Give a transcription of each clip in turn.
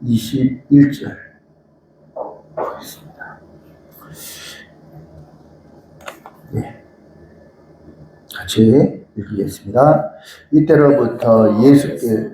21절 보겠습니다. 네. 같이 읽겠습니다. 이때로부터 예수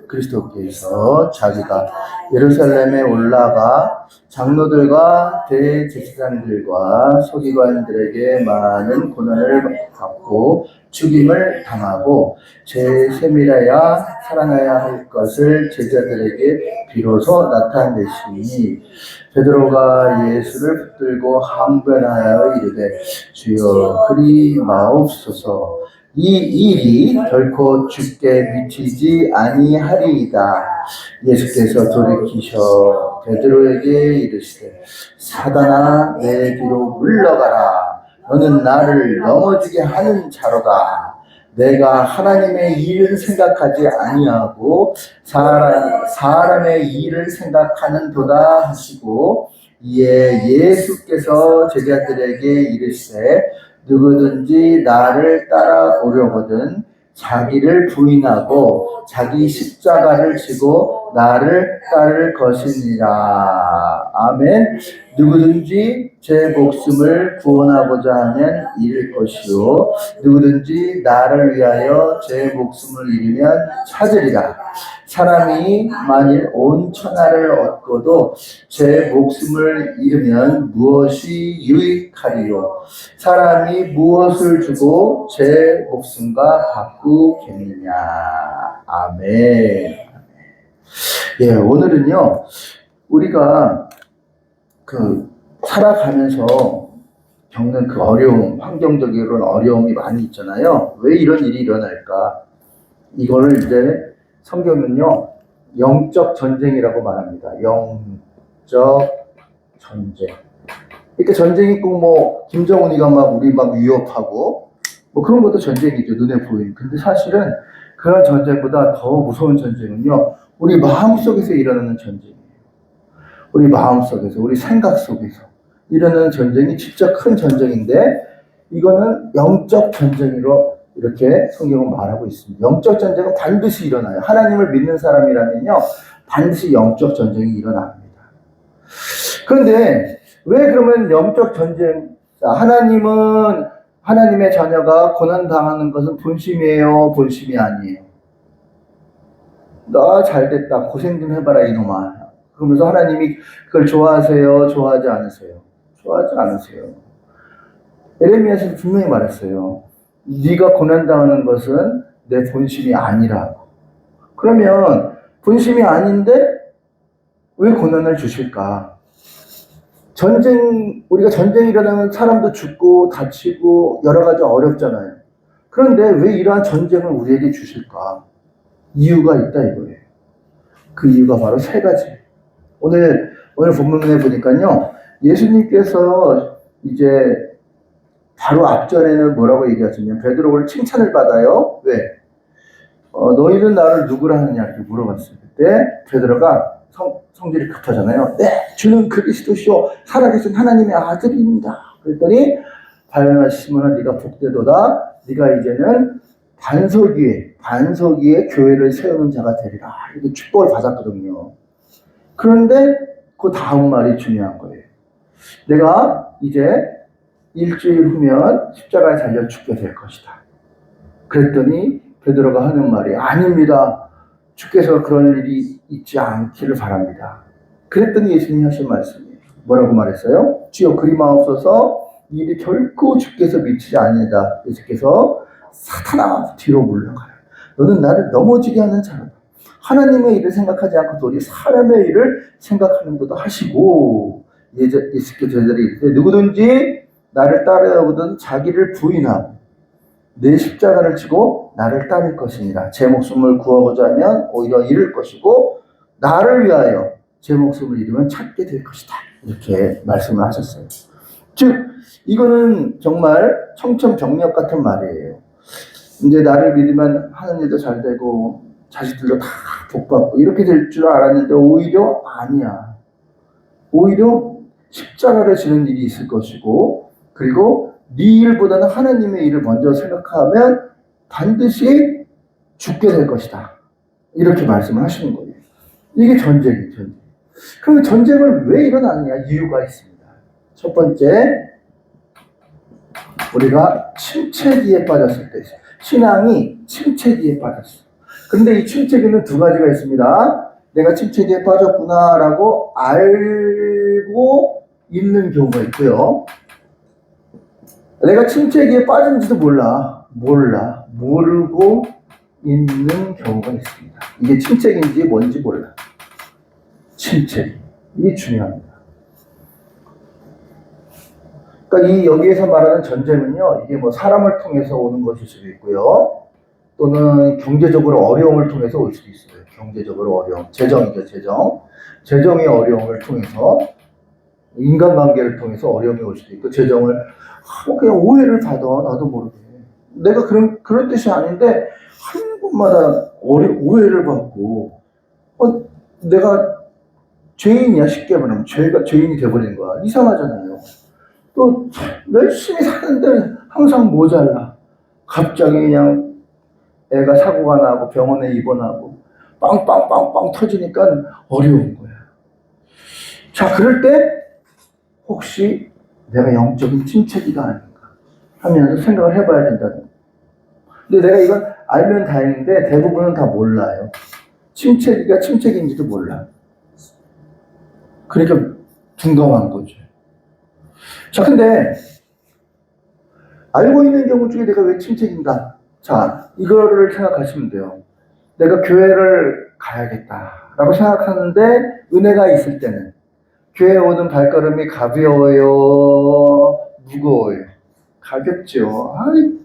그리스도께서 자기가 예루살렘에 올라가 장로들과 대제사장들과 서기관들에게 많은 고난을 받고 죽임을 당하고 제3일에야 살아나야 할 것을 제자들에게 비로소 나타내시니 베드로가 예수를 붙들고 항변하여 이르되 주여 그리 마옵소서 이 일이 결코 주께 미치지 아니하리이다. 예수께서 돌이키셔 베드로에게 이르시되 사단아 내 뒤로 물러가라. 너는 나를 넘어지게 하는 자로다. 내가 하나님의 일을 생각하지 아니하고 사람의 일을 생각하는도다 하시고 이에 예수께서 제자들에게 이르시되 누구든지 나를 따라오려거든 자기를 부인하고 자기 십자가를 지고 나를 따를 것이니라. 아멘. 누구든지 제 목숨을 구원하고자 하면 잃을 것이요 누구든지 나를 위하여 제 목숨을 잃으면 찾으리라. 사람이 만일 온 천하를 얻고도 제 목숨을 잃으면 무엇이 유익하리요? 사람이 무엇을 주고 제 목숨과 바꾸겠느냐? 아멘. 예, 오늘은요 우리가 살아가면서 겪는 그 어려움, 환경적인 어려움이 많이 있잖아요. 왜 이런 일이 일어날까? 이거를 이제 성경은요 영적 전쟁이라고 말합니다. 영적 전쟁. 이렇게 전쟁이 꼭 뭐 김정은이가 막 우리 막 위협하고 뭐 그런 것도 전쟁이죠. 눈에 보이는. 근데 사실은 그런 전쟁보다 더 무서운 전쟁은요 우리 마음속에서 일어나는 전쟁이에요. 우리 마음속에서, 우리 생각 속에서 일어나는 전쟁이 진짜 큰 전쟁인데 이거는 영적 전쟁으로 이렇게 성경은 말하고 있습니다. 영적 전쟁은 반드시 일어나요. 하나님을 믿는 사람이라면요 반드시 영적 전쟁이 일어납니다. 그런데 왜 그러면 영적 전쟁, 하나님은 하나님의 자녀가 고난당하는 것은 본심이에요? 본심이 아니에요? 나 잘됐다. 고생 좀 해봐라 이놈아. 그러면서 하나님이 그걸 좋아하세요? 좋아하지 않으세요? 좋아하지 않으세요. 에레미야에서 분명히 말했어요. 네가 고난당하는 것은 내 본심이 아니라고. 그러면 본심이 아닌데 왜 고난을 주실까? 우리가 전쟁이 일어나면 사람도 죽고 다치고 여러 가지 어렵잖아요. 그런데 왜 이러한 전쟁을 우리에게 주실까? 이유가 있다 이거예요. 그 이유가 바로 세 가지. 오늘 본문에 보니까요, 예수님께서 이제 바로 앞전에는 뭐라고 얘기하시냐면 베드로를 칭찬을 받아요. 왜? 너희는 나를 누구라 하느냐 이렇게 물어봤을 때 베드로가 성질이 급하잖아요. 네, 주는 그리스도시요 살아계신 하나님의 아들입니다. 그랬더니 바요나 시몬아 네가 복되도다. 네가 이제는 반석 위에 교회를 세우는 자가 되리라. 이렇게 축복을 받았거든요. 그런데 그 다음 말이 중요한 거예요. 내가 이제 일주일 후면 십자가에 달려 죽게 될 것이다. 그랬더니 베드로가 하는 말이 아닙니다. 주께서 그런 일이 있지 않기를 바랍니다. 그랬더니 예수님이 하신 말씀이 뭐라고 말했어요? 주여 그리 마옵소서 이 일이 결코 주께서 미치지 아니하다. 예수께서 사탄아 뒤로 물러가라. 너는 나를 넘어지게 하는 자로다. 하나님의 일을 생각하지 않고 도리 사람의 일을 생각하는도다 하시고 예수께서 제자들이 이르되 누구든지 나를 따르거든 자기를 부인하고 내 십자가를 지고 나를 따를 것이니라. 제 목숨을 구하고자 하면 오히려 잃을 것이고 나를 위하여 제 목숨을 잃으면 찾게 될 것이다. 이렇게 말씀을 하셨어요. 즉 이거는 정말 청천벽력 같은 말이에요. 이제 나를 믿으면 하는 일도 잘 되고 자식들도 다 복받고 이렇게 될 줄 알았는데 오히려 아니야. 오히려 십자가를 지는 일이 있을 것이고 그리고 네 일보다는 하나님의 일을 먼저 생각하면 반드시 죽게 될 것이다. 이렇게 말씀을 하시는 거예요. 이게 전쟁이죠. 그러면 전쟁을 왜 일어나느냐? 이유가 있습니다. 첫 번째, 우리가 침체기에 빠졌을 때, 신앙이 침체기에 빠졌어. 그런데 이 침체기는 두 가지가 있습니다. 내가 침체기에 빠졌구나라고 알고 있는 경우가 있고요. 내가 침체기에 빠진지도 모르고 있는 경우가 있습니다. 이게 침체기인지 뭔지 몰라. 침체기. 이게 중요합니다. 그러니까 여기에서 말하는 전쟁은요, 이게 뭐 사람을 통해서 오는 것일 수도 있고요. 또는 경제적으로 어려움을 통해서 올 수도 있어요. 경제적으로 어려움. 재정이죠, 재정. 재정의 어려움을 통해서, 인간관계를 통해서 어려움이 올 수도 있고, 재정을, 그냥 오해를 받아, 나도 모르게. 내가 그런 뜻이 아닌데, 한 번마다 오해를 받고, 내가 죄인이야, 쉽게 말하면. 죄인이 돼버리는 거야. 이상하잖아요. 또, 열심히 사는데 항상 모자라. 갑자기 그냥 애가 사고가 나고 병원에 입원하고, 빵빵빵빵 터지니까 어려운 거야. 자, 그럴 때, 혹시 내가 영적인 침체기가 아닌가 하면서 생각을 해봐야 된다는 거예요. 근데 내가 이건 알면 다행인데 대부분은 다 몰라요. 침체기가 침체기인지도 몰라. 그러니까 둔감한 거죠. 자, 근데 알고 있는 경우 중에 내가 왜 침체기인가? 자, 이거를 생각하시면 돼요. 내가 교회를 가야겠다라고 생각하는데 은혜가 있을 때는 교회에 오는 발걸음이 가벼워요? 무거워요? 가볍죠.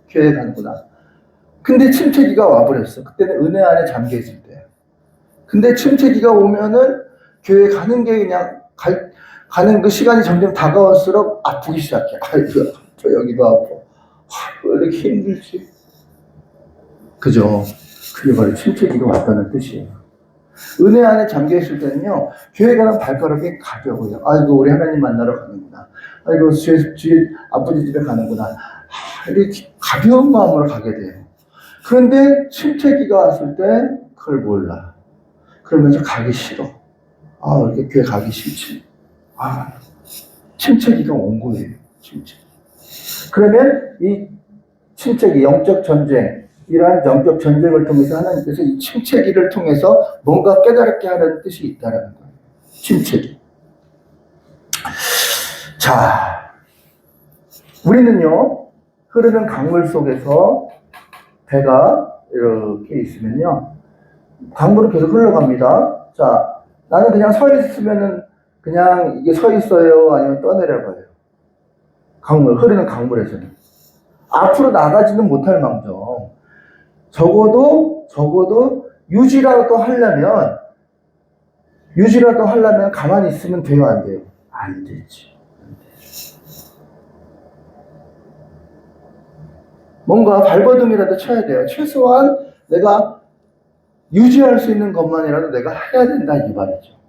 교회 가는구나. 근데 침체기가 와버렸어. 그때는 은혜 안에 잠겨있을 때예요. 근데 침체기가 오면은 교회 가는 게 그냥 가는 그 시간이 점점 다가올수록 아프기 시작해. 아이고, 저 여기도 아파. 왜 이렇게 힘들지? 그죠? 그게 바로 침체기가 왔다는 뜻이에요. 은혜 안에 잠겨있을 때는요, 교회 가는 발걸음이 가벼워요. 아이고, 우리 하나님 만나러 가는구나. 아이고, 주일 아버지 집에 가는구나. 이렇게 가벼운 마음으로 가게 돼요. 그런데 침체기가 왔을 때 그걸 몰라. 그러면서 가기 싫어. 이렇게 교회 가기 싫지. 침체기가 온 거예요. 침체기. 그러면 이 침체기, 영적 전쟁, 이러한 영적 전쟁을 통해서 하나님께서 이 침체기를 통해서 뭔가 깨달게 하는 뜻이 있다는 거예요. 침체기. 자, 우리는요, 흐르는 강물 속에서 배가 이렇게 있으면요, 강물은 계속 흘러갑니다. 자, 나는 그냥 서 있으면은 그냥 이게 서 있어요? 아니면 떠내려가요? 흐르는 강물에서는. 앞으로 나가지는 못할 망정. 적어도 유지라도 하려면 가만히 있으면 돼요, 안 돼요? 안 되지. 뭔가 발버둥이라도 쳐야 돼요. 최소한 내가 유지할 수 있는 것만이라도 내가 해야 된다, 이 말이죠.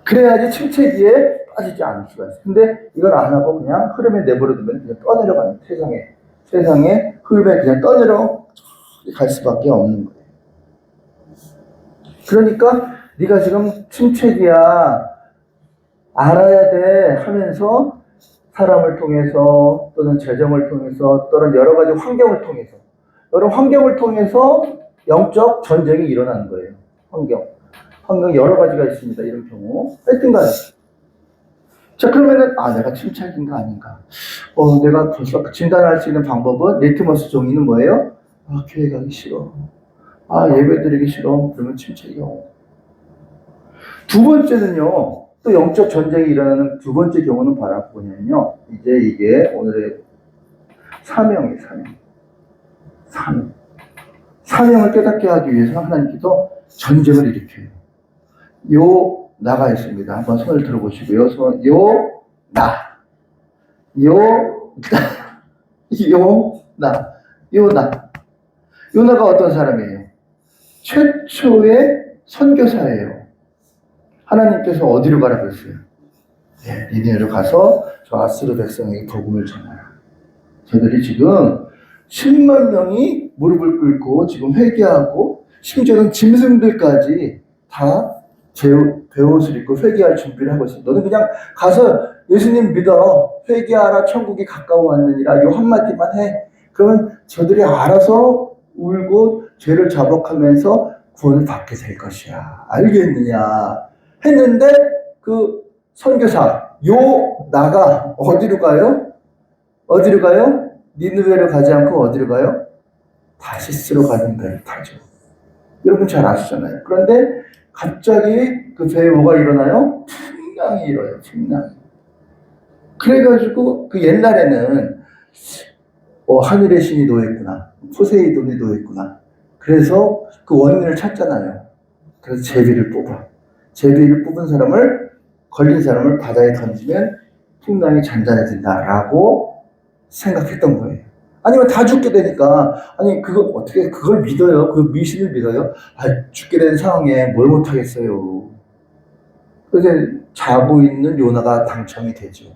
그래야지 침체기에 빠지지 않을 수가 있어요. 근데 이걸 안 하고 그냥 흐름에 내버려두면 그냥 떠내려가는 세상에 흐름에 그냥 떠내려 갈 수밖에 없는 거예요. 그러니까 네가 지금 침체기야, 알아야 돼 하면서 사람을 통해서 또는 재정을 통해서 또는 여러 가지 환경을 통해서 영적 전쟁이 일어나는 거예요. 환경 여러 가지가 있습니다. 이런 경우 하여튼간에. 자, 그러면은 내가 침체기인가 아닌가? 내가 벌써 진단할 수 있는 방법은 리트머스 종이는 뭐예요? 교회 가기 싫어. 예배 드리기 싫어. 그러면 침체기가 오고. 두 번째는요, 또 영적 전쟁이 일어나는 두 번째 경우는 뭐냐면요, 이제 이게 오늘의 사명이에요. 사명을 깨닫게 하기 위해서 하나님께서 전쟁을 일으켜요. 나가 있습니다. 한번 손을 들어보시고요. 요나가 어떤 사람이에요? 최초의 선교사예요. 하나님께서 어디로 가라고 했어요? 니네로 가서 저 아스르 백성에게 복음을 전하라. 저들이 지금 10만 명이 무릎을 꿇고 지금 회개하고 심지어는 짐승들까지 다 베옷을 입고 회개할 준비를 하고 있어. 너는 그냥 가서 예수님 믿어. 회개하라 천국이 가까워 왔느니라. 요 한마디만 해. 그러면 저들이 알아서 울고 죄를 자복하면서 구원을 받게 될 것이야. 알겠느냐. 했는데 그 선교사 요나가 어디로 가요? 어디로 가요? 니느웨로 가지 않고 어디로 가요? 다시스로 가는 배를 타죠. 여러분 잘 아시잖아요. 그런데 갑자기 그 배에 뭐가 일어나요? 풍랑이 일어요. 풍랑이. 그래가지고 그 옛날에는 하늘의 신이 노했구나. 포세이돈이 노했구나. 그래서 그 원인을 찾잖아요. 그래서 제비를 뽑아. 제비를 뽑은 사람을 걸린 사람을 바다에 던지면 풍랑이 잔잔해진다라고 생각했던 거예요. 아니면 다 죽게 되니까 아니 그거 어떻게 그걸 믿어요? 그 미신을 믿어요? 죽게 된 상황에 뭘 못하겠어요. 그래서 자고 있는 요나가 당첨이 되죠.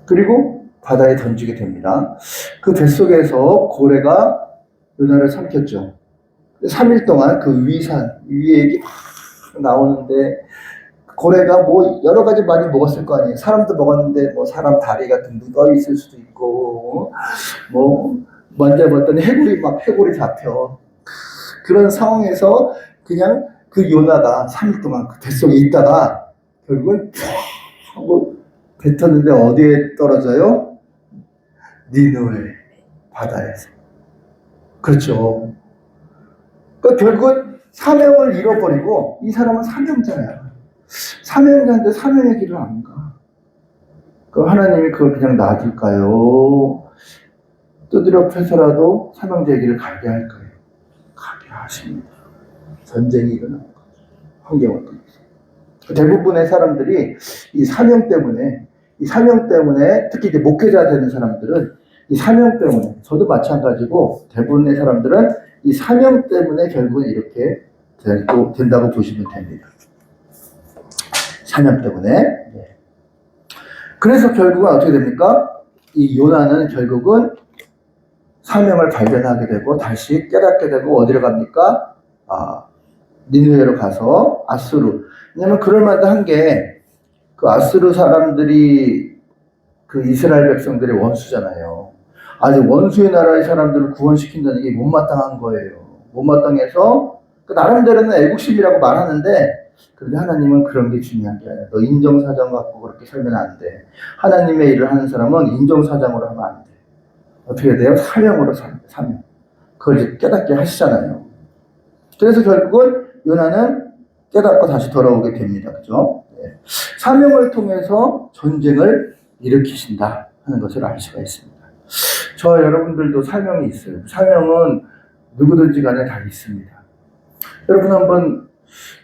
그리고 바다에 던지게 됩니다. 그 뱃속에서 고래가 요나를 삼켰죠. 3일 동안 그 위산 위에 얘기 막 나오는데 고래가 뭐 여러 가지 많이 먹었을 거 아니에요. 사람도 먹었는데 뭐 사람 다리가 둥둥 떠 있을 수도 있고 뭐 만져봤더니 해골이 잡혀. 그런 상황에서 그냥 그 요나가 3일 동안 그 뱃속에 있다가 결국은 쫙 하고 뱉었는데 어디에 떨어져요? 니느웨 바다에서. 그렇죠. 그러니까 결국은 사명을 잃어버리고 이 사람은 사명자야. 사명자인데 사명의 길을 안 가. 그럼 하나님이 그걸 그냥 놔둘까요? 두드려 패서라도 사명자의 길을 가게 할까요? 가게 하십니다. 전쟁이 일어나는 거죠. 환경을 통해서. 대부분의 사람들이 이 사명 때문에 특히 이제 목회자 되는 사람들은 이 사명 때문에, 저도 마찬가지고 대부분의 사람들은 이 사명 때문에 결국은 이렇게 된다고 보시면 됩니다. 사명 때문에. 네. 그래서 결국은 어떻게 됩니까? 이 요나는 결국은 사명을 발견하게 되고 다시 깨닫게 되고 어디로 갑니까? 니느웨로 가서 아수르. 왜냐면 그럴 만한 게 그 아수르 사람들이 그 이스라엘 백성들의 원수잖아요. 아니 원수의 나라의 사람들을 구원시킨다는 게 못마땅한 거예요. 못마땅해서 그 나름대로는 애국심이라고 말하는데 그런데 하나님은 그런 게 중요한 게 아니야. 너 인정사정 갖고 그렇게 살면 안 돼. 하나님의 일을 하는 사람은 인정사정으로 하면 안 돼. 어떻게 돼요? 사명으로 사명. 그걸 이제 깨닫게 하시잖아요. 그래서 결국은 요나는 깨닫고 다시 돌아오게 됩니다. 그죠? 네. 사명을 통해서 전쟁을 일으키신다 하는 것을 알 수가 있습니다. 저 여러분들도 사명이 있어요. 사명은 누구든지 간에 다 있습니다. 여러분 한번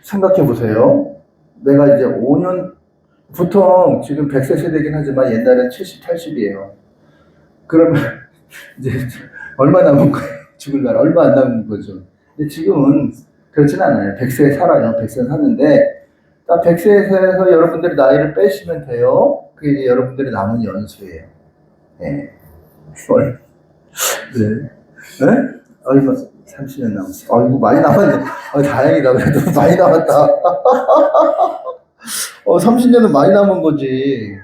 생각해 보세요. 내가 이제 5년, 보통 지금 100세 세대긴 하지만 옛날엔 70, 80이에요. 그러면 이제 얼마 남은 거예요? 죽을 날 얼마 안 남은 거죠. 근데 지금은 그렇진 않아요. 100세 살아요. 100세 사는데 100세에서 여러분들이 나이를 빼시면 돼요. 그게 이제 여러분들이 남은 연수예요. 네. 네. 네? 얼마? 30년 남았어. 이거 많이 남았네. 다행이다. 그래도 많이 남았다. 30년은 많이 남은 거지.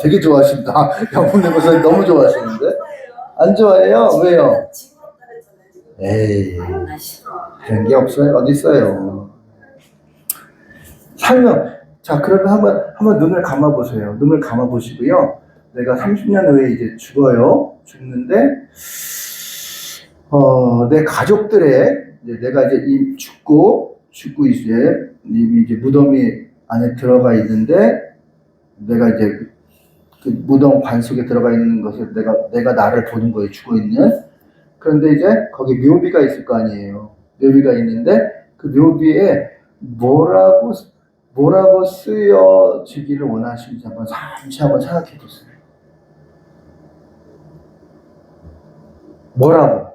되게 좋아하신다. 양fun내 목사님 너무 좋아하시는데? 안 좋아해요? 왜요? 에이, 그런 게 없어요. 어디 있어요? 사명. 자, 그러면 한번 눈을 감아보세요. 눈을 감아보시고요. 내가 30년 후에 이제 죽어요. 죽는데, 내 가족들의, 내가 이제 죽고 이제 무덤이 안에 들어가 있는데, 내가 이제 그 무덤 관 속에 들어가 있는 것을 내가 나를 보는 거예요. 죽어 있는. 그런데 이제 거기 묘비가 있을 거 아니에요. 묘비가 있는데, 그 묘비에 뭐라고 쓰여지기를 원하시는지 잠시 한번 생각해 보세요. 뭐라고?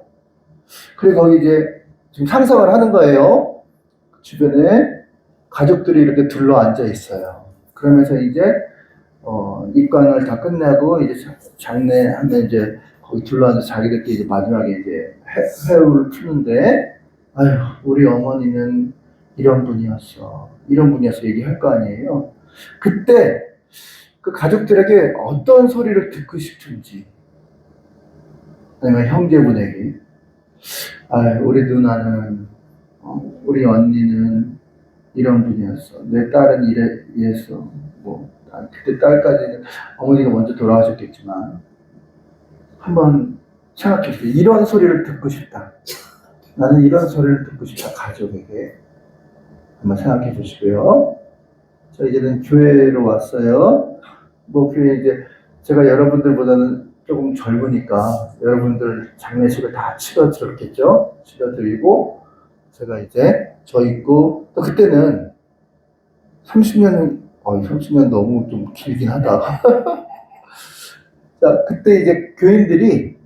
그리고 거기 이제 지금 상상을 하는 거예요. 주변에 가족들이 이렇게 둘러 앉아 있어요. 그러면서 이제 입관을 다 끝내고 이제 장례하면 이제 거기 둘러 앉아 자기들끼리 이제 마지막에 이제 회유를 푸는데, 아휴, 우리 어머니는 이런 분이었어. 이런 분이었어. 얘기할 거 아니에요. 그때 그 가족들에게 어떤 소리를 듣고 싶은지, 아니면 형제분에게, 아, 우리 누나는, 우리 언니는 이런 분이었어. 내 딸은 이랬어. 뭐, 그때 딸까지는 어머니가 먼저 돌아가셨겠지만, 한번 생각해 보세요. 이런 소리를 듣고 싶다. 나는 이런 소리를 듣고 싶다. 가족에게. 한번 생각해 보시고요. 자, 이제는 교회로 왔어요. 뭐, 교회 이제 제가 여러분들보다는 조금 젊으니까 여러분들 장례식을 다 치러드렸겠죠? 치러드리고, 제가 이제 저 있고, 또 그때는 30년 너무 좀 길긴 하다. 자, 그때 이제 교인들이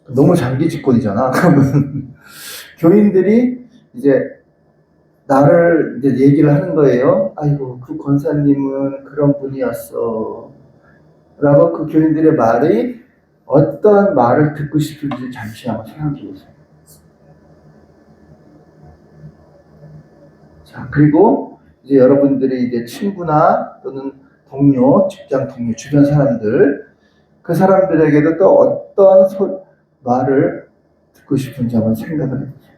너무 장기 집권이잖아. 그러면 교인들이 이제 나를 이제 얘기를 하는 거예요. 아이고, 그 권사님은 그런 분이었어. 라고 그 교인들의 말이 어떤 말을 듣고 싶은지 잠시 한번 생각해 보세요. 자, 그리고 이제 여러분들이 이제 친구나 또는 동료, 직장 동료, 주변 사람들, 그 사람들에게도 또 어떤 말을 듣고 싶은지 한번 생각을 해보세요.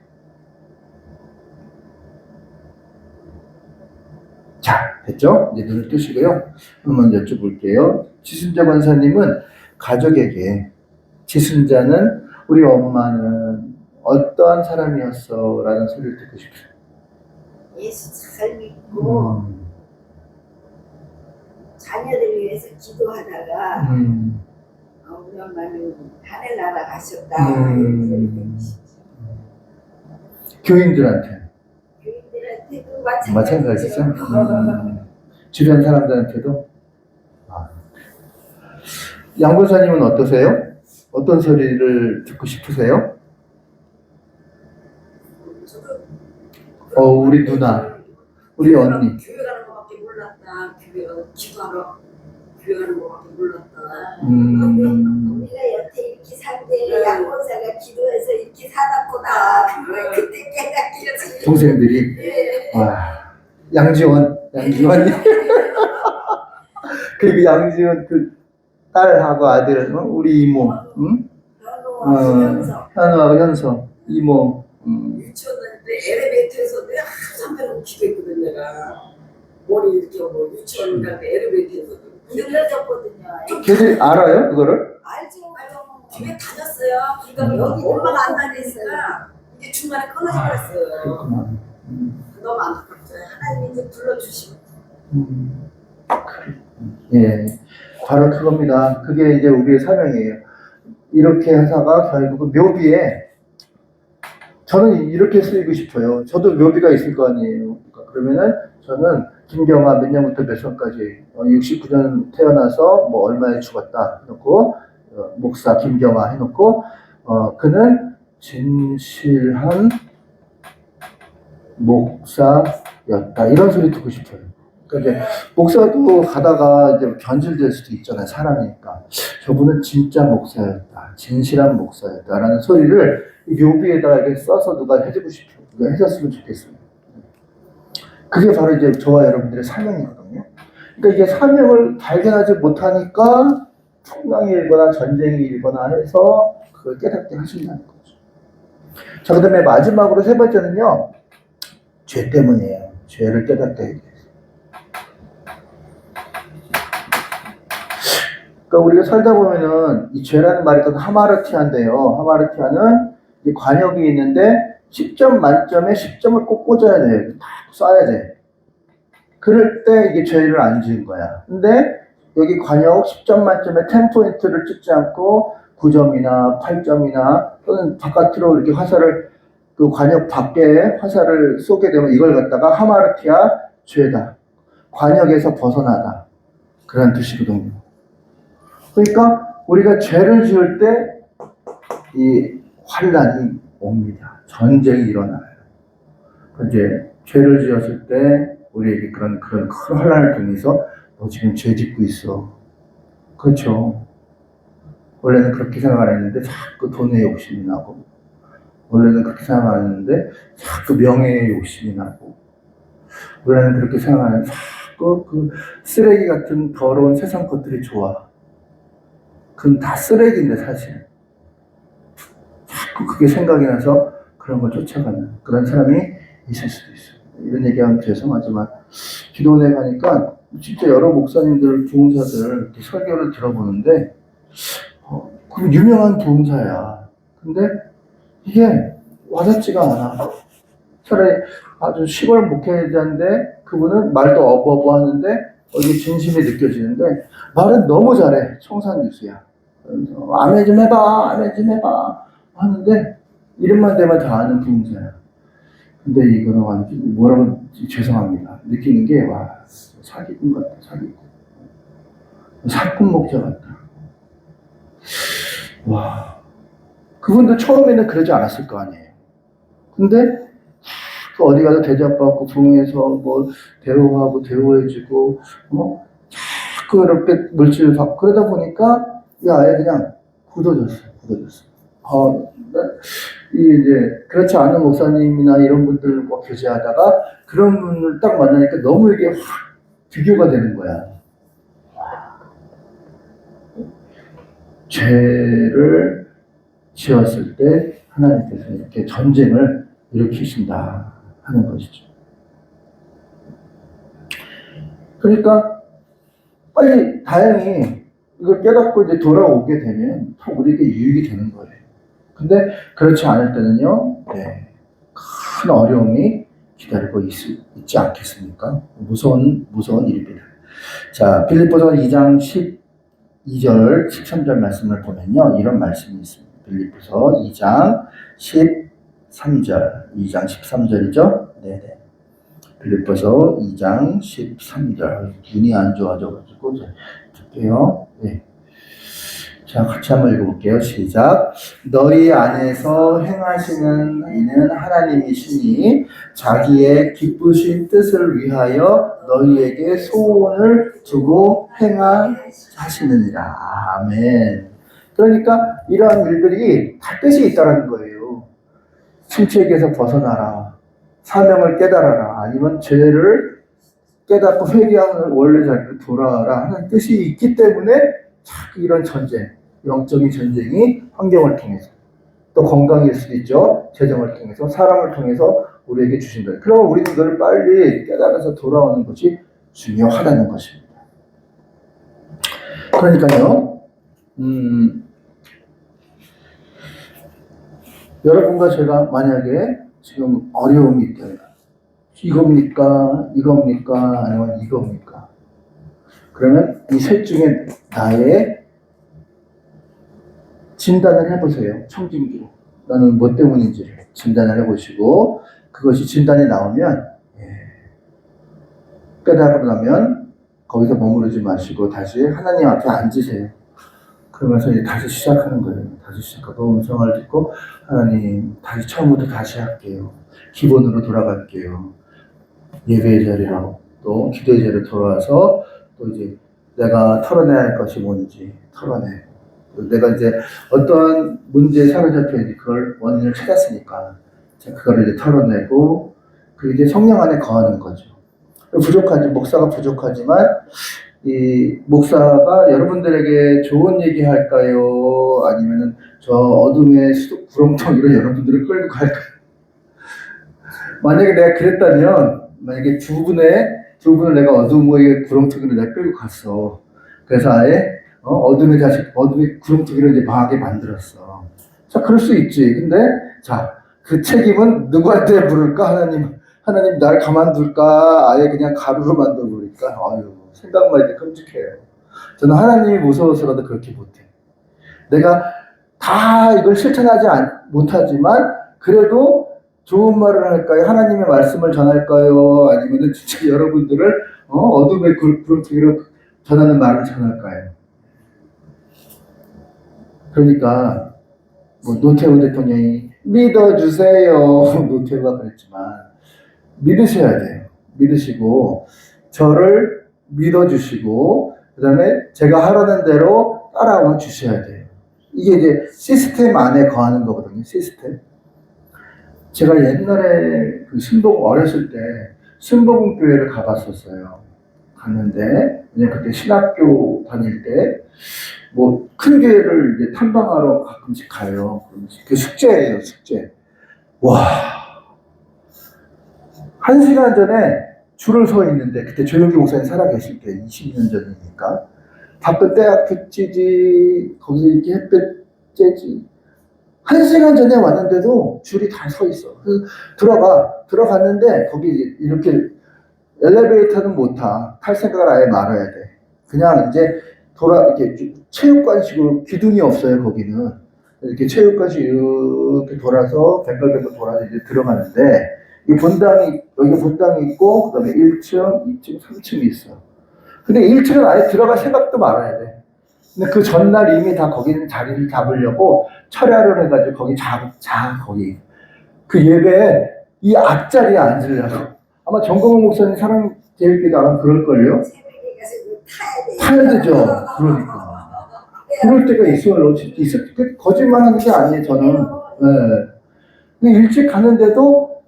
자, 됐죠? 이제 눈을 뜨시고요. 한번 여쭤볼게요. 지순자 권사님은 가족에게 지순자는 우리 엄마는 어떠한 사람이었어? 라는 소리를 듣고 싶어요. 예수 잘 믿고 자녀들 위해서 기도하다가 우리 엄마는 하늘나라 가셨다. 교인들한테 교인들한테도 마찬가지죠? 주변 사람들한테도? 양 권사님은 어떠세요? 어떤 소리를 듣고 싶으세요? 우리 누나, 우리 언니. 교회 가는 거밖에 몰랐다. 교회 가서 기도하러 교회 가는 거밖에 몰랐다. 우리가 여태 이렇게 산대 양 권사가 기도해서 이렇게 살았구나. 그때 깨닫겠지. 동생들이. 와, 양지원이. 그리고 양지원 그 딸하고 아들, 우리 이모, 응? 현우하고 현서, 이모. 유치원 다닐 때 엘리베이터에서 내가 항상 배우고 기도했거든. 내가 머리 이렇게 뭐 유치원 갈 때 엘리베이터에서 늘려졌거든요. 걔들 알아요 그거를? 알죠. 집에 다녔어요. 그러니까 여기 엄마가 안 다니니까 이제 중간에 끊어져 버렸어요. 그렇구나. 너무 안타깝죠. 하나님 이제 불러주시고. 예, 바로 그겁니다. 그게 이제 우리의 사명이에요. 이렇게 하다가 결국은 묘비에, 저는 이렇게 쓰이고 싶어요. 저도 묘비가 있을 거 아니에요. 그러면은 저는 김경아 몇 년부터 몇 살까지 69년 태어나서 뭐 얼마에 죽었다 해놓고 목사 김경아 해놓고 그는 진실한 목사였다 이런 소리 듣고 싶어요. 그러니까 이제 목사도 가다가 이제 변질될 수도 있잖아요. 사람이니까. 저분은 진짜 목사였다, 진실한 목사였다라는 소리를 묘비에다가 이렇게 써서 누가 해주고 싶어요. 누가 해줬으면 좋겠어요. 그게 바로 이제 저와 여러분들의 사명이거든요. 그러니까 이게 사명을 발견하지 못하니까 풍랑이 일거나 전쟁이 일거나 해서 그걸 깨닫게 하신다는 거죠. 자, 그 다음에 마지막으로 세 번째는요, 죄 때문이에요. 죄를 깨닫게 해야 돼요. 그러니까 우리가 살다 보면은 이 죄라는 말이 또 하마르티아인데요. 하마르티아는 이 관역이 있는데 10점 만점에 10점을 꼭 꽂아야 돼. 다 쏴야 돼. 그럴 때 이게 죄를 안 지은 거야. 근데 여기 관역 10점 만점에 10포인트를 찍지 않고 9점이나 8점이나 또는 바깥으로 이렇게 화살을 그 관역 밖에 화살을 쏘게 되면 이걸 갖다가 하마르티아 죄다. 관역에서 벗어나다. 그런 뜻이거든요. 그러니까 우리가 죄를 지을 때 이 환란이 옵니다. 전쟁이 일어나요. 이제 죄를 지었을 때 우리에게 그런 큰 환란을 통해서 너 지금 죄 짓고 있어. 그렇죠. 원래는 그렇게 생각 안 했는데 자꾸 돈에 욕심이 나고, 원래는 그렇게 생각 안 했는데 자꾸 명예에 욕심이 나고, 우리는 그렇게 생각하는 자꾸 그 쓰레기 같은 더러운 세상 것들이 좋아. 그건 다 쓰레기인데 사실. 자꾸 그게 생각이 나서 그런 걸 쫓아가는 그런 사람이 있을 수도 있어요. 이런 얘기하면 죄송하지만 기도원에 가니까 진짜 여러 목사님들, 부흥사들 이렇게 설교를 들어보는데 그 유명한 부흥사야. 근데 이게 와닿지가 않아. 차라리 아주 시골 목회자인데 그분은 말도 어버버 하는데 이게 진심이 느껴지는데 말은 너무 잘해. 청산유수야. 그래서 아멘 좀 해봐, 아멘 좀 해봐 하는데 이름만 대면 다 아는 부흥사야. 근데 이거는 완전 뭐라고 죄송합니다. 느끼는 게 와 사기꾼 같다, 사기꾼. 사꾼 목자 같다. 와, 그분도 처음에는 그러지 않았을 거 아니에요. 근데 그 어디 가서 대접받고 부흥해서 뭐 대우하고 대우해주고 자꾸 이렇게 물질을 받고 그러다 보니까 이 아예 그냥 굳어졌어. 이제 그렇지 않은 목사님이나 이런 분들과 교제하다가 그런 분을 딱 만나니까 너무 이게 확 비교가 되는 거야. 죄를 지었을 때 하나님께서 이렇게 전쟁을 일으키신다 하는 것이죠. 그러니까 빨리 다행히 이걸 깨닫고 이제 돌아오게 되면 우리에게 유익이 되는 거예요. 근데 그렇지 않을 때는요, 큰 어려움이 기다리고 있지 않겠습니까? 무서운 일입니다. 자, 빌립보서 2장 12절, 13절 말씀을 보면요, 이런 말씀이 있습니다. 빌립보서 2장 13절, 2장 13절이죠? 네네. 빌립보서 2장 13절. 눈이 안 좋아져가지고, 볼게요. 네. 자, 같이 한번 읽어볼게요. 시작. 너희 안에서 행하시는 이는 하나님이시니 자기의 기쁘신 뜻을 위하여 너희에게 소원을 두고 행하시느니라. 아멘. 그러니까 이러한 일들이 다 뜻이 있다는 거예요. 침체에게서 벗어나라. 사명을 깨달아라. 아니면 죄를 깨닫고 회개하는 원래 자리로 돌아와라 하는 뜻이 있기 때문에 자꾸 이런 전쟁, 영적인 전쟁이 환경을 통해서 또 건강일 수도 있죠. 재정을 통해서 사람을 통해서 우리에게 주신다. 그러면 우리는 이걸 빨리 깨달아서 돌아오는 것이 중요하다는 것입니다. 그러니까요. 여러분과 제가 만약에 지금 어려움이 있다. 이겁니까? 아니면 이겁니까? 그러면 이 셋 중에 나의 진단을 해보세요. 청진기로. 나는 뭐 때문인지를 진단을 해보시고 그것이 진단이 나오면 깨달고 나면 거기서 머무르지 마시고 다시 하나님 앞에 앉으세요. 그러면서 이제 다시 시작하는 거예요. 다시 시작하고 음성을 듣고 하나님 다시 처음부터 다시 할게요. 기본으로 돌아갈게요. 예배의 자리로 또 기도의 자리로 돌아와서 또 이제 내가 털어내야 할 것이 뭔지 털어내고 내가 이제 어떤 문제에 사로잡혀 있는지 그걸 원인을 찾았으니까 그거를 이제 털어내고 그리고 이제 성령 안에 거하는 거죠. 목사가 부족하지만 이 목사가 여러분들에게 좋은 얘기 할까요? 아니면은 저 어둠의 구렁텅이로 여러분들을 끌고 갈까요? 만약에 내가 그랬다면 만약에 두 분을 내가 어둠의 구렁텅이로 내가 끌고 갔어. 그래서 아예 어둠의 구렁텅이로 이제 망하게 만들었어. 자, 그럴 수 있지. 근데 자, 그 책임은 누구한테 물을까? 하나님 날 가만둘까? 아예 그냥 가루로 만들어버릴까? 아유, 생각만 해도 끔찍해요. 저는 하나님이 무서워서라도 그렇게 못해. 내가 다 이걸 실천하지 못하지만 그래도 좋은 말을 할까요? 하나님의 말씀을 전할까요? 아니면 진짜 여러분들을 어둠의 구렁텅이로 전하는 말을 전할까요? 그러니까 뭐 노태우 대통령이 믿어주세요. 노태우가 그랬지만 믿으셔야 돼요. 믿으시고 저를 믿어주시고 그 다음에 제가 하라는 대로 따라와 주셔야 돼요. 이게 이제 시스템 안에 거하는 거거든요. 시스템. 제가 옛날에 그 신동 어렸을 때 순복음교회를 가봤었어요. 갔는데 그때 신학교 다닐 때 뭐 큰 교회를 이제 탐방하러 가끔씩 가요. 그 숙제예요, 숙제. 와, 1시간 전에 줄을 서 있는데 그때 조용기 목사님 살아계실 때 20년 전이니까 바쁜 때야 빗지지 거기서 이렇게 햇볕 쬐지 1시간 전에 왔는데도 줄이 다 서 있어. 그래서 들어갔는데 거기 이렇게 엘리베이터는 못 타. 탈 생각을 아예 말아야 돼. 그냥 이제 이렇게 체육관식으로 기둥이 없어요, 거기는. 이렇게 체육관식 이렇게 돌아서, 뱅글뱅글 돌아서 이제 들어가는데, 이 본당이, 여기 본당이 있고, 그 다음에 1층, 2층, 3층이 있어. 근데 1층은 아예 들어갈 생각도 말아야 돼. 근데 그 전날 이미 다 거기는 자리를 잡으려고 철야를 해가지고 거기 거기. 그 예배에 이 앞자리에 앉으려고. 아마 정동원 목사님 사랑 제일기도 아마 그럴걸요? 새벽에 가서 타야 돼. 타야 되죠. 그러니까. 그럴 때가 있어요. 거짓말 하는 게 아니에요, 저는. 네. 근데 일찍 가는데도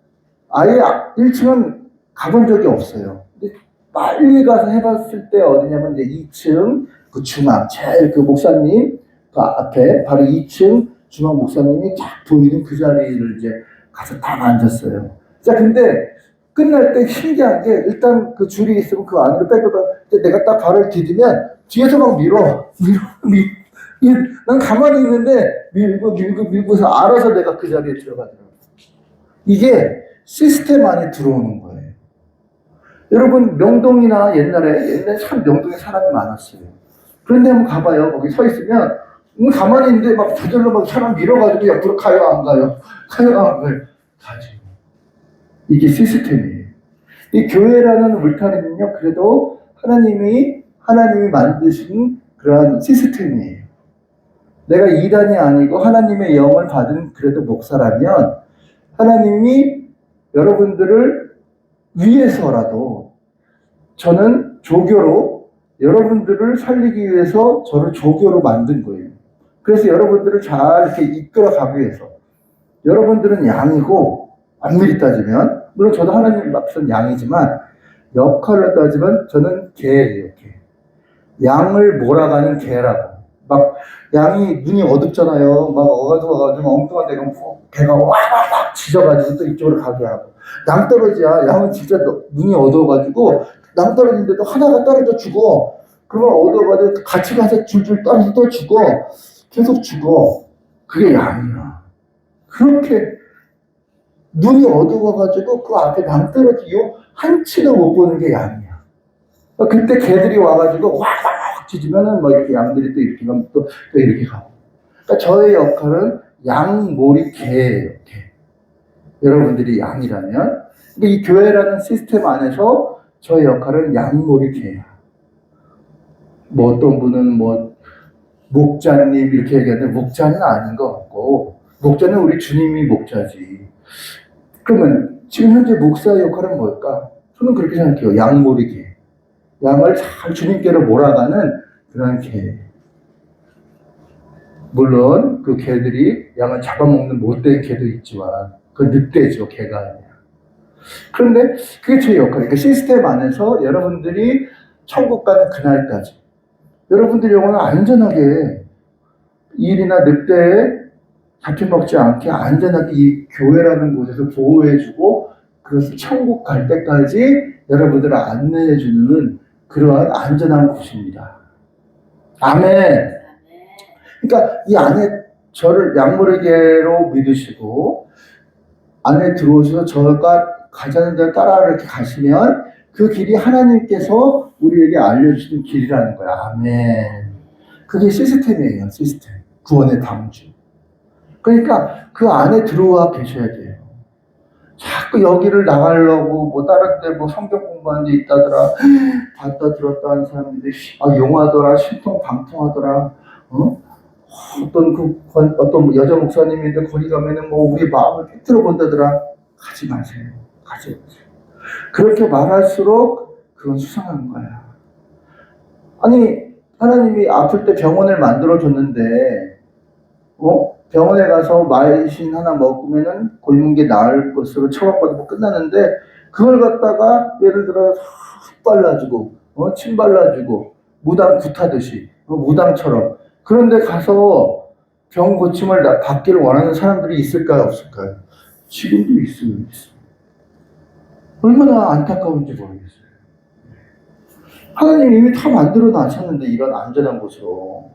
아예 1층은 가본 적이 없어요. 근데 빨리 가서 해봤을 때 어디냐면 이제 2층, 그 중앙, 제일 그 목사님, 그 앞에 바로 2층 중앙 목사님이 쫙 보이는 그 자리를 이제 가서 딱 앉았어요. 자, 근데 끝날 때 신기한 게 일단 그 줄이 있으면 그 안으로 빼고 내가 딱 발을 디디면 뒤에서 막 난 가만히 있는데 밀고서 알아서 내가 그 자리에 들어가더라고요. 이게 시스템 안에 들어오는 거예요. 여러분 명동이나 옛날에 참 명동에 사람이 많았어요. 그런데 한번 가봐요. 거기 서 있으면 가만히 있는데 막 저절로 막 사람 밀어가지고 옆으로 가요 안 가요? 가요 안 가요? 가지. 이게 시스템이에요. 이 교회라는 울타리는요, 그래도 하나님이 만드신 그러한 시스템이에요. 내가 이단이 아니고 하나님의 영을 받은 그래도 목사라면 하나님이 여러분들을 위해서라도 저는 조교로 여러분들을 살리기 위해서 저를 조교로 만든 거예요. 그래서 여러분들을 잘 이렇게 이끌어가기 위해서 여러분들은 양이고 엄밀히 따지면 물론 저도 하나님 앞에서는 양이지만 역할을 따지면 저는 개예요. 개. 양을 몰아가는 개라고. 막 양이 눈이 어둡잖아요. 막 와가지고 엉뚱한 데가 개가 와와와 짖어가지고 또 이쪽으로 가게 하고. 낭떠러지야. 양은 진짜 눈이 어두워가지고 낭떠러지인데도 하나가 떨어져 죽어. 그러면 어두워가지고 같이 가서 줄줄 떨어져 또 죽어. 계속 죽어. 그게 양이야. 그렇게 눈이 어두워가지고 그 앞에 낭떠러지요 한치도 못 보는 게 양이야. 그때 개들이 와가지고 와와와 짖으면은 뭐 이렇게 양들이 또 이렇게 가면 또 이렇게 가고. 그러니까 저의 역할은 양몰이 개예요. 개. 여러분들이 양이라면, 그러니까 이 교회라는 시스템 안에서 저의 역할은 양몰이 개야. 뭐 어떤 분은 뭐 목자님 이렇게 얘기하는데 목자는 아닌 것 같고 목자는 우리 주님이 목자지. 그러면 지금 현재 목사의 역할은 뭘까? 저는 그렇게 생각해요. 양몰이 개. 양을 잘 주님께로 몰아가는 그런 개. 물론 그 개들이 양을 잡아먹는 못된 개도 있지만 그건 늑대죠. 개가 아니야. 그런데 그게 제 역할이에요. 그 시스템 안에서 여러분들이 천국 가는 그날까지 여러분들 영혼을 안전하게 일이나 늑대에 잡혀먹지 않게 안전하게 이 교회라는 곳에서 보호해주고 그것을 천국 갈 때까지 여러분들을 안내해주는 그러한 안전한 곳입니다. 아멘. 그러니까 이 안에 저를 양모르게로 믿으시고 안에 들어오셔서 저가 가자는 데를 따라 이렇게 가시면 그 길이 하나님께서 우리에게 알려주신 길이라는 거야. 아멘. 그게 시스템이에요. 시스템. 구원의 방주. 그러니까 그 안에 들어와 계셔야 돼요. 자꾸 여기를 나가려고 뭐 다른 데 뭐 성경 공부하는 데 있다더라. 봤다 들었다 하는 사람들이 용하더라. 신통방통하더라. 어떤 여자 목사님인데 거기 가면은 뭐 우리 마음을 꿰뚫어 본다더라. 가지 마세요. 가지 마세요. 그렇게 말할수록 그건 수상한 거야. 아니 하나님이 아플 때 병원을 만들어 줬는데 병원에 가서 마이신 하나 먹으면은 곪은 게 나을 것으로 처방받으면 끝나는데 그걸 갖다가 예를 들어 흙 발라주고 침 발라주고 무당 굿하듯이 무당처럼 그런데 가서 병 고침을 받기를 원하는 사람들이 있을까요? 없을까요? 지금도 있어요. 얼마나 안타까운지 모르겠어요. 하나님 이미 다 만들어 놨었는데 이런 안전한 곳으로.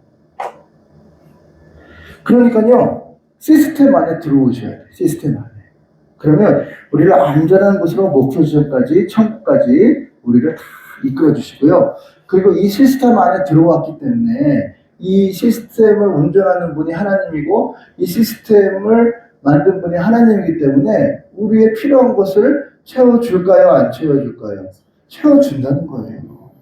그러니까요, 시스템 안에 들어오셔야 돼요. 시스템 안에. 그러면 우리를 안전한 곳으로 목표 지점까지, 천국까지 우리를 다 이끌어 주시고요. 그리고 이 시스템 안에 들어왔기 때문에 이 시스템을 운전하는 분이 하나님이고 이 시스템을 만든 분이 하나님이기 때문에 우리의 필요한 것을 채워줄까요? 안 채워줄까요? 채워준다는 거예요.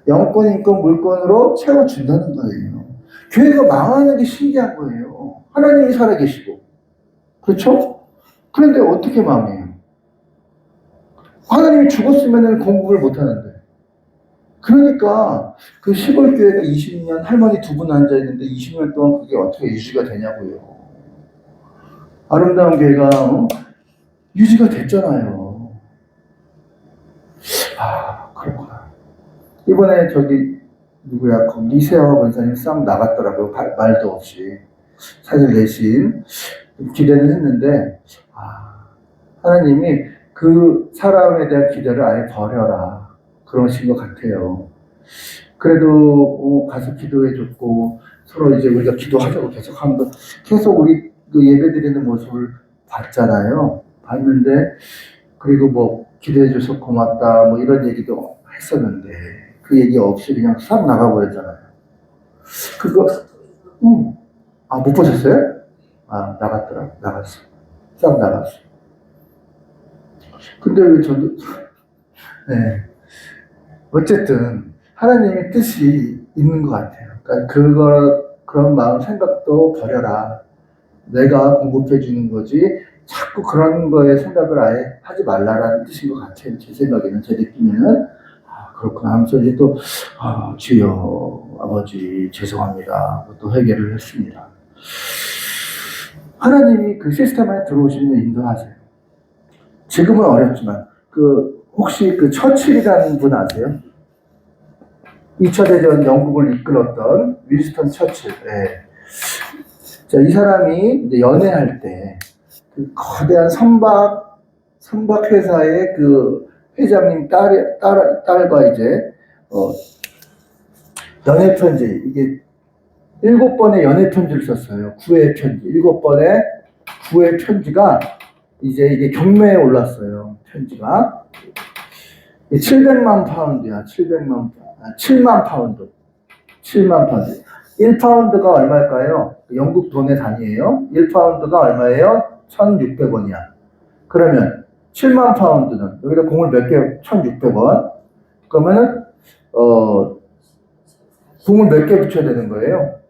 영권, 인권, 물권으로 채워준다는 거예요. 교회가 망하는 게 신기한 거예요. 하나님이 살아계시고. 그렇죠? 그런데 어떻게 망해요? 하나님이 죽었으면 공급을 못하는데. 그러니까 그 시골 교회가 20년 할머니 두 분 앉아있는데 20년 동안 그게 어떻게 유지가 되냐고요. 아름다운 교회가 유지가 됐잖아요. 아, 그렇구나. 이번에 저기 누구야? 이세화 권사님 싹 나갔더라고요. 말도 없이. 사실 내신 기대는 했는데 하나님이 그 사람에 대한 기대를 아예 버려라. 그러신 것 같아요. 그래도 가서 기도해줬고 서로 이제 우리가 기도하자고 계속 하는 거 계속 우리 그 예배드리는 모습을 봤잖아요. 봤는데 그리고 뭐 기대해줘서 고맙다 뭐 이런 얘기도 했었는데 그 얘기 없이 그냥 싹 나가버렸잖아요. 그거 못 보셨어요? 나갔더라. 나갔어. 싹 나갔어. 근데 왜 저도 네. 어쨌든 하나님의 뜻이 있는 것 같아요. 그러니까 그런 마음 생각도 버려라. 내가 공급해 주는 거지 자꾸 그런 거에 생각을 아예 하지 말라라는 뜻인 것 같아요. 제 생각에는, 제 느낌에는. 그렇구나 하면서 이제 또 주여 아버지 죄송합니다. 또 회개를 했습니다. 하나님이 그 시스템 안에 들어오시면 인도하세요. 지금은 어렵지만 혹시 그 처칠이라는 분 아세요? 2차 대전 영국을 이끌었던 윈스턴 처칠. 네. 자, 이 사람이 이제 연애할 때 그 거대한 선박 회사의 그 회장님 딸과 이제 연애 편지, 이게 7번의 연애 편지를 썼어요. 9회 편지. 7번의 9회 편지가 이제 이게 경매에 올랐어요. 편지가 700만 파운드야. 7만 파운드. 1파운드가 얼마일까요? 영국 돈의 단위예요. 1파운드가 얼마예요? 1,600원이야. 그러면 7만 파운드는 여기다 공을 몇 개? 1,600원. 그러면은 공을 몇 개 붙여야 되는 거예요?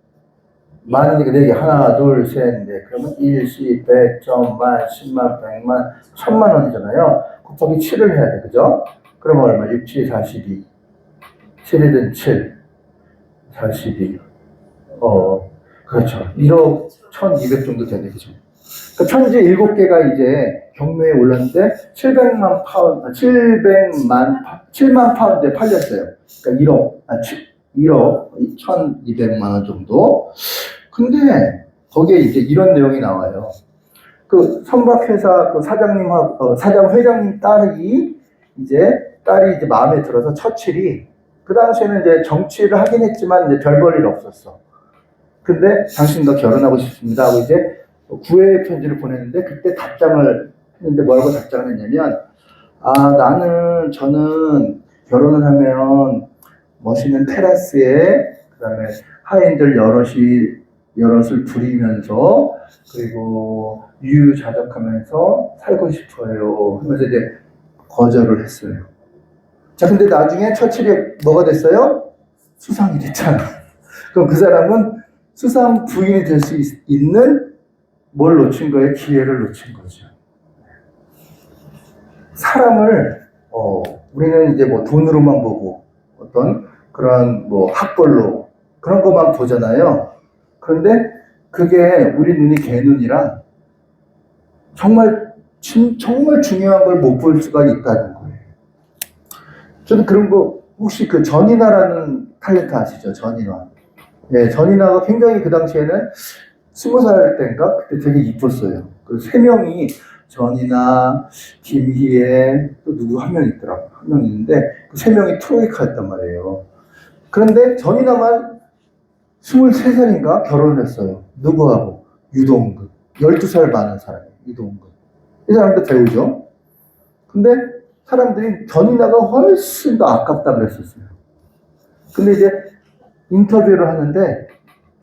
만이니까 4개. 하나, 둘, 셋, 넷. 그러면 1, 10, 100, 1000만, 10만, 100만, 1000만 원이잖아요. 곱하기 7을 해야 돼. 그죠? 그러면 얼마? 6, 7, 42. 7일은 7. 42. 그렇죠. 1억 1200 정도 되네. 그죠? 그러니까 편지 7개가 이제 경매에 올랐는데 700만 파운드에 팔렸어요. 그러니까 1억 1200만 원 정도. 근데 거기에 이제 이런 내용이 나와요. 그 선박회사 그 회장님 딸이 이제 마음에 들어서 처칠이 그 당시에는 이제 정치를 하긴 했지만 이제 별 볼 일 없었어. 근데 당신과 결혼하고 싶습니다 하고 이제 9회 편지를 보냈는데 그때 답장을 했는데 뭐라고 답장을 했냐면 저는 결혼을 하면 멋있는 테라스에 그다음에 하인들 여럿을 부리면서 그리고 유유자적하면서 살고 싶어요 하면서 이제 거절을 했어요. 자, 근데 나중에 처칠이 뭐가 됐어요? 수상이 됐잖아. 그럼 그 사람은 수상 부인이 될 수 있는 뭘 놓친 거예요? 기회를 놓친 거죠. 사람을 우리는 이제 뭐 돈으로만 보고 어떤 그런 뭐 학벌로 그런 것만 보잖아요. 그런데 그게 우리 눈이 개 눈이랑 정말 정말 중요한 걸 못 볼 수가 있다는 거예요. 저는 그런 거 혹시 그 전인아라는 탤런트 아시죠? 전인아. 네, 전인아가 굉장히 그 당시에는 20살 때인가 그때 되게 이뻤어요. 그 세 명이 전인아, 김희애 또 누구 한 명 있더라고. 한 명 있는데 그 세 명이 트로이카였단 말이에요. 그런데 전인아만 23살인가 결혼을 했어요. 누구하고? 유동근. 12살 많은 사람이에요. 유동근. 이 사람도 배우죠. 근데 사람들이 전인아가 훨씬 더 아깝다 그랬었어요. 근데 이제 인터뷰를 하는데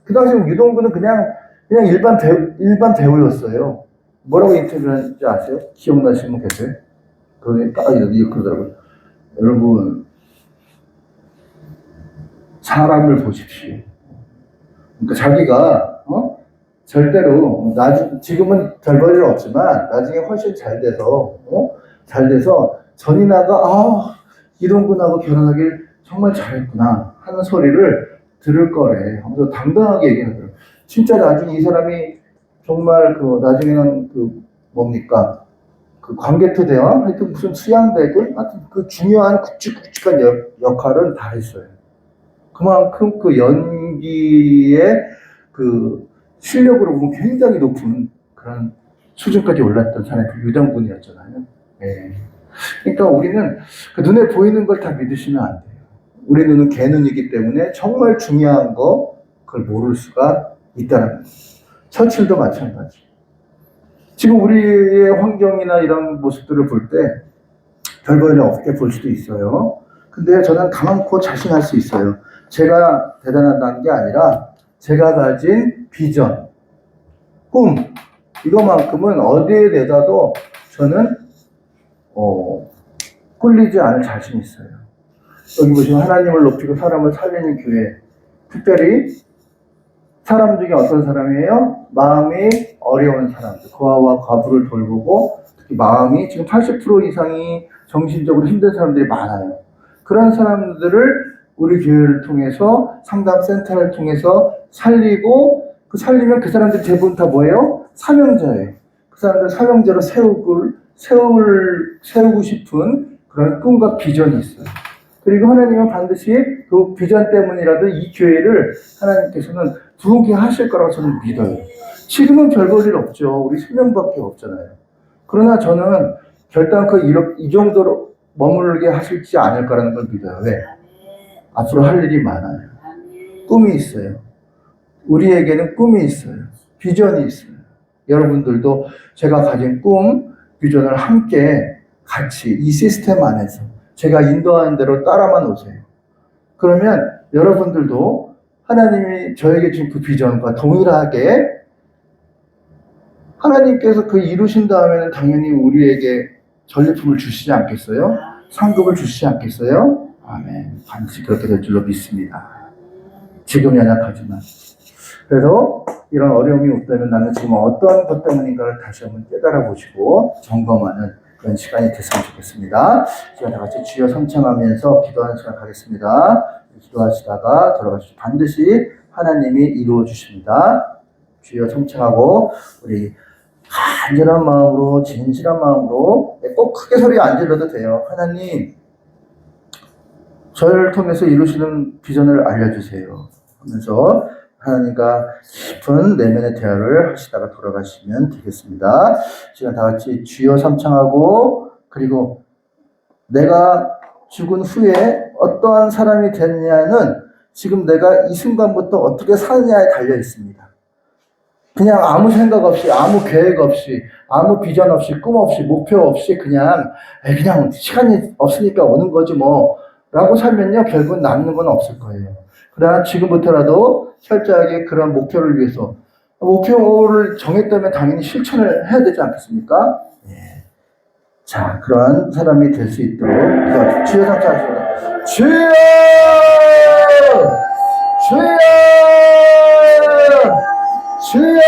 그 당시 유동근은 그냥 일반 배우였어요. 뭐라고 인터뷰하는지 아세요? 기억나시는 분 계세요? 그러니까 이렇게 그러더라고요. 여러분, 사람을 보십시오. 그러니까 자기가 절대로 지금은 별 볼일 없지만 나중에 훨씬 잘 돼서 전인아가 이동근하고 결혼하길 정말 잘했구나 하는 소리를 들을 거래 하면서 당당하게 얘기하더라고요. 진짜 나중에 이 사람이 정말 나중에는 뭡니까? 그 광개토대왕? 하여튼 무슨 수양대군? 하여튼 그 중요한 굵직굵직한 역할은 다 했어요. 그만큼 그 연기의 그 실력으로 보면 굉장히 높은 그런 수준까지 올랐던 사람이 유동근이었잖아요. 네. 그러니까 우리는 그 눈에 보이는 걸 다 믿으시면 안 돼요. 우리 눈은 개눈이기 때문에 정말 중요한 그걸 모를 수가 있다는 거예요. 처칠도 마찬가지. 지금 우리의 환경이나 이런 모습들을 볼 때 별 볼일 없게 볼 수도 있어요. 근데 저는 강함코 자신할 수 있어요. 제가 대단하다는 게 아니라 제가 가진 비전, 꿈, 이거만큼은 어디에 내다도 저는 꿀리지 않을 자신이 있어요. 여기 보시면 하나님을 높이고 사람을 살리는 교회, 특별히 사람 중에 어떤 사람이에요? 마음이 어려운 사람들, 고아와 과부를 돌보고 특히 마음이 지금 80% 이상이 정신적으로 힘든 사람들이 많아요. 그런 사람들을 우리 교회를 통해서 상담센터를 통해서 살리고 살리면 그 사람들 대부분 다 뭐예요? 사명자예요. 그 사람들 사명자로 세우고 싶은 그런 꿈과 비전이 있어요. 그리고 하나님은 반드시 그 비전 때문이라도 이 교회를 하나님께서는 부흥케 하실 거라고 저는 믿어요. 지금은 별 볼 일 없죠. 우리 3명밖에 없잖아요. 그러나 저는 결단코 이 정도로 머물게 하실지 않을 거라는 걸 믿어요. 왜? 앞으로 할 일이 많아요. 꿈이 있어요. 우리에게는 꿈이 있어요. 비전이 있어요. 여러분들도 제가 가진 꿈, 비전을 함께 같이 이 시스템 안에서 제가 인도하는 대로 따라만 오세요. 그러면 여러분들도 하나님이 저에게 준 그 비전과 동일하게 하나님께서 그 이루신 다음에는 당연히 우리에게 전리품을 주시지 않겠어요? 상급을 주시지 않겠어요? 아멘. 반드시 그렇게 될 줄로 믿습니다. 지금 연약하지만. 그래서 이런 어려움이 없다면 나는 지금 어떤 것 때문인가를 다시 한번 깨달아 보시고 점검하는 그런 시간이 됐으면 좋겠습니다. 시간 다 같이 주여 성창하면서 기도하는 시간 가겠습니다. 기도하시다가 돌아가시죠. 반드시 하나님이 이루어 주십니다. 주여 성창하고 우리 간절한 마음으로 진실한 마음으로 꼭 크게 소리 안 질러도 돼요. 하나님 저를 통해서 이루시는 비전을 알려주세요 하면서 하나님과 깊은 내면의 대화를 하시다가 돌아가시면 되겠습니다. 시간 다 같이 주여 삼창하고 그리고 내가 죽은 후에 어떠한 사람이 됐냐는 지금 내가 이 순간부터 어떻게 사느냐에 달려 있습니다. 그냥 아무 생각 없이 아무 계획 없이 아무 비전 없이 꿈 없이 목표 없이 그냥 시간이 없으니까 오는 거지 뭐 라고 살면요 결국은 남는 건 없을 거예요. 그러나 지금부터라도 철저하게 그런 목표를 위해서 목표를 정했다면 당연히 실천을 해야 되지 않겠습니까? 예. 자, 그런 사람이 될 수 있도록 주여 삼창하시고 주여! 주여! 주여! 주여